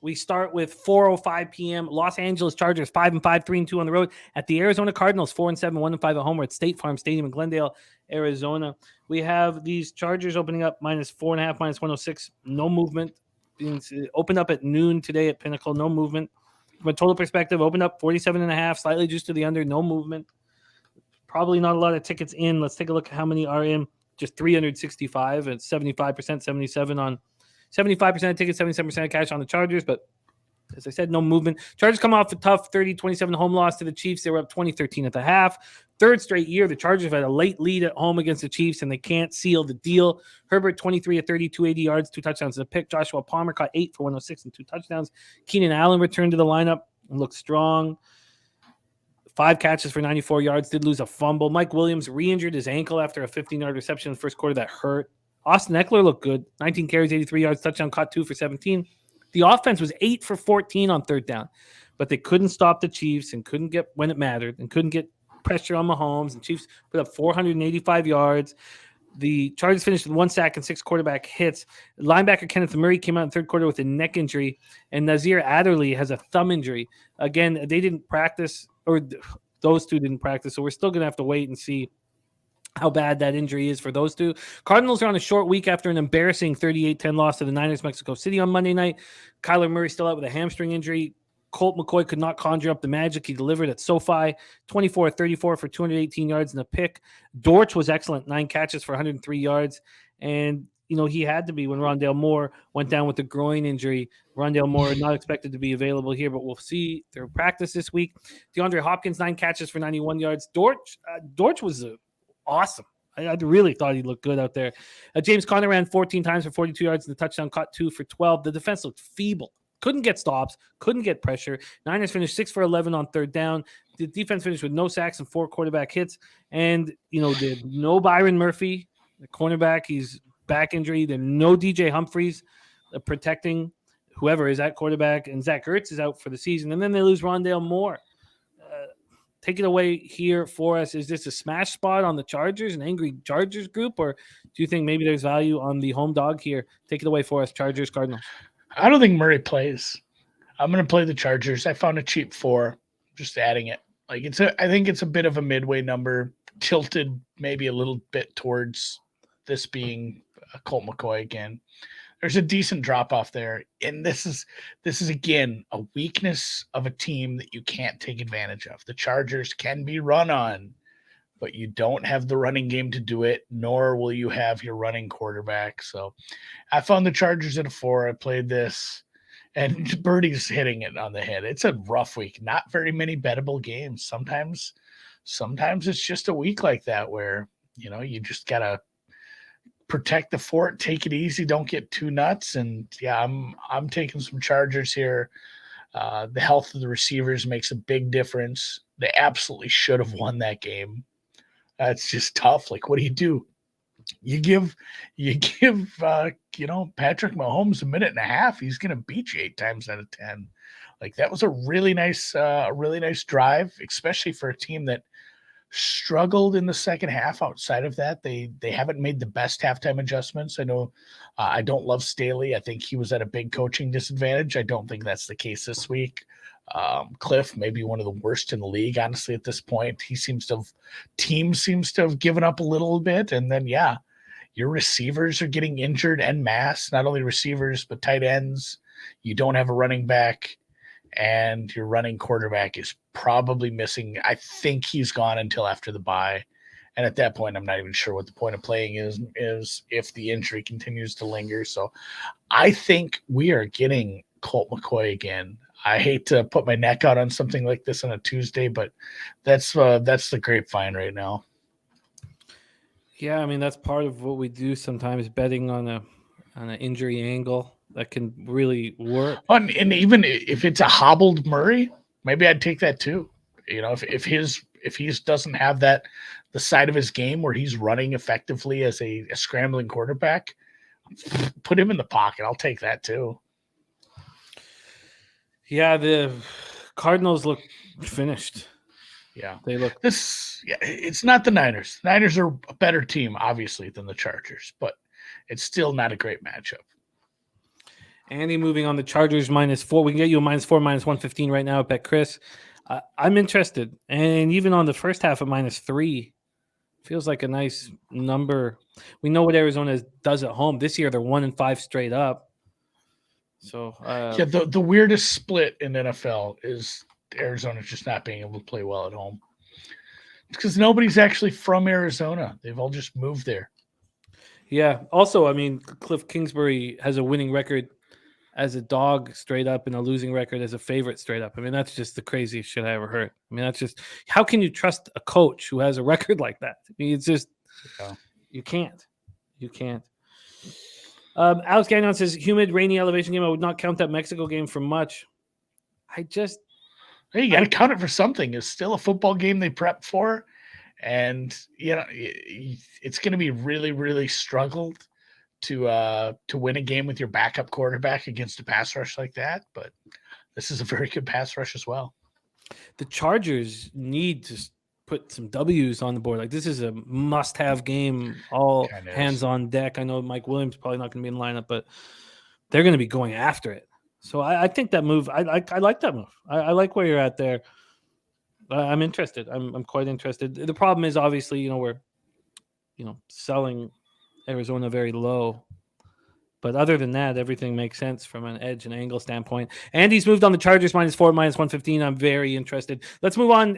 We start with 4:05 p.m. Los Angeles Chargers 5-5, 3-2 on the road at the Arizona Cardinals 4-7, 1-5 at home. We're at State Farm Stadium in Glendale, Arizona. We have these Chargers opening up -4.5, -106. No movement. Opened up at noon today at Pinnacle. No movement. From a total perspective, opened up 47.5, slightly juiced to the under. No movement. Probably not a lot of tickets in. Let's take a look at how many are in. Just 365 at 75%, 77 on 75% of tickets, 77% of cash on the Chargers. But as I said, no movement. Chargers come off a tough 30-27 home loss to the Chiefs. They were up 20-13 at the half. Third straight year, the Chargers have had a late lead at home against the Chiefs, and they can't seal the deal. Herbert, 23 of 30, 280 yards, 2 touchdowns and a pick. Joshua Palmer caught 8 for 106 and 2 touchdowns. Keenan Allen returned to the lineup and looked strong. 5 catches for 94 yards, did lose a fumble. Mike Williams re-injured his ankle after a 15-yard reception in the first quarter that hurt. Austin Eckler looked good. 19 carries, 83 yards, touchdown, caught 2 for 17. The offense was 8 for 14 on third down, but they couldn't stop the Chiefs and couldn't get when it mattered and couldn't get pressure on Mahomes. And Chiefs put up 485 yards. The Chargers finished with 1 sack and 6 quarterback hits. Linebacker Kenneth Murray came out in the third quarter with a neck injury, and Nazir Adderley has a thumb injury. Again, they didn't practice, or those two didn't practice, so we're still going to have to wait and see how bad that injury is for those two. Cardinals are on a short week after an embarrassing 38-10 loss to the Niners Mexico City on Monday night. Kyler Murray still out with a hamstring injury. Colt McCoy could not conjure up the magic he delivered at SoFi. 24-34 for 218 yards and a pick. Dortch was excellent, 9 catches for 103 yards. And, he had to be when Rondale Moore went down with a groin injury. Rondale Moore not expected to be available here, but we'll see their practice this week. DeAndre Hopkins, 9 catches for 91 yards. Dortch was awesome. I really thought he looked good out there. James Conner ran 14 times for 42 yards and the touchdown, caught 2 for 12. The defense looked feeble. Couldn't get stops, couldn't get pressure. Niners finished 6 for 11 on third down. The defense finished with no sacks and 4 quarterback hits. And, no Byron Murphy, the cornerback. He's back injury. There's no DJ Humphries protecting whoever is at quarterback. And Zach Ertz is out for the season. And then they lose Rondale Moore. Take it away here for us. Is this a smash spot on the Chargers, an angry Chargers group, or do you think maybe there's value on the home dog here? Take it away for us, Chargers, Cardinals. I don't think Murray plays. I'm going to play the Chargers. I found a cheap 4, just adding it. I think it's a bit of a midway number, tilted maybe a little bit towards this being a Colt McCoy again. There's a decent drop off there, and this is again a weakness of a team that you can't take advantage of. The Chargers can be run on, but you don't have the running game to do it, nor will you have your running quarterback. So I found the Chargers at a 4. I played this, and Birdie's hitting it on the head. It's a rough week. Not very many bettable games. Sometimes it's just a week like that where you just gotta protect the fort, take it easy, don't get too nuts. And yeah, I'm taking some Chargers here. The health of the receivers makes a big difference. They absolutely should have won that game. It's just tough. Like, what do? You give Patrick Mahomes a minute and a half, he's gonna beat you 8 times out of 10. Like, that was a really nice drive, especially for a team that struggled in the second half. Outside of that, they haven't made the best halftime adjustments. I know I don't love Staley. I think he was at a big coaching disadvantage. I don't think that's the case this week. Cliff may be one of the worst in the league, honestly, at this point. Team seems to have given up a little bit. And then, yeah, your receivers are getting injured en masse, not only receivers, but tight ends. You don't have a running back, and your running quarterback is probably missing. I think he's gone until after the bye. And at that point, I'm not even sure what the point of playing is if the injury continues to linger. So I think we are getting Colt McCoy again. I hate to put my neck out on something like this on a Tuesday, but that's the grapevine right now. Yeah, I mean, that's part of what we do sometimes, betting on an injury angle that can really work. And even if it's a hobbled Murray, maybe I'd take that too. If he doesn't have the side of his game where he's running effectively as a scrambling quarterback, put him in the pocket. I'll take that too. Yeah, the Cardinals look finished. Yeah, they look. It's not the Niners. Niners are a better team, obviously, than the Chargers, but it's still not a great matchup. Andy moving on the Chargers -4. We can get you a -4, -115 right now at Bet Chris. I'm interested. And even on the first half of -3, feels like a nice number. We know what Arizona does at home. This year, they're 1-5 straight up. So yeah, the weirdest split in NFL is Arizona just not being able to play well at home. It's because nobody's actually from Arizona. They've all just moved there. Yeah. Also, I mean, Cliff Kingsbury has a winning record as a dog straight up and a losing record as a favorite straight up. I mean, that's just the craziest shit I ever heard. I mean, that's just, how can you trust a coach who has a record like that? I mean, it's just, you can't. You can't. Alex Gagnon says, humid, rainy elevation game. I would not count that Mexico game for much. Hey, you got to count it for something. It's still a football game they prep for. And, it's going to be really, really struggled to win a game with your backup quarterback against a pass rush like that. But this is a very good pass rush as well. The Chargers need to put some W's on the board. Like, this is a must-have game, all hands on deck. I know Mike Williams probably not going to be in the lineup, but they're going to be going after it. So I think that move, I like that move. I like where you're at there. I'm interested. I'm quite interested. The problem is obviously, we're, selling Arizona very low. But other than that, everything makes sense from an edge and angle standpoint. Andy's moved on the Chargers -4, -115. I'm very interested. Let's move on.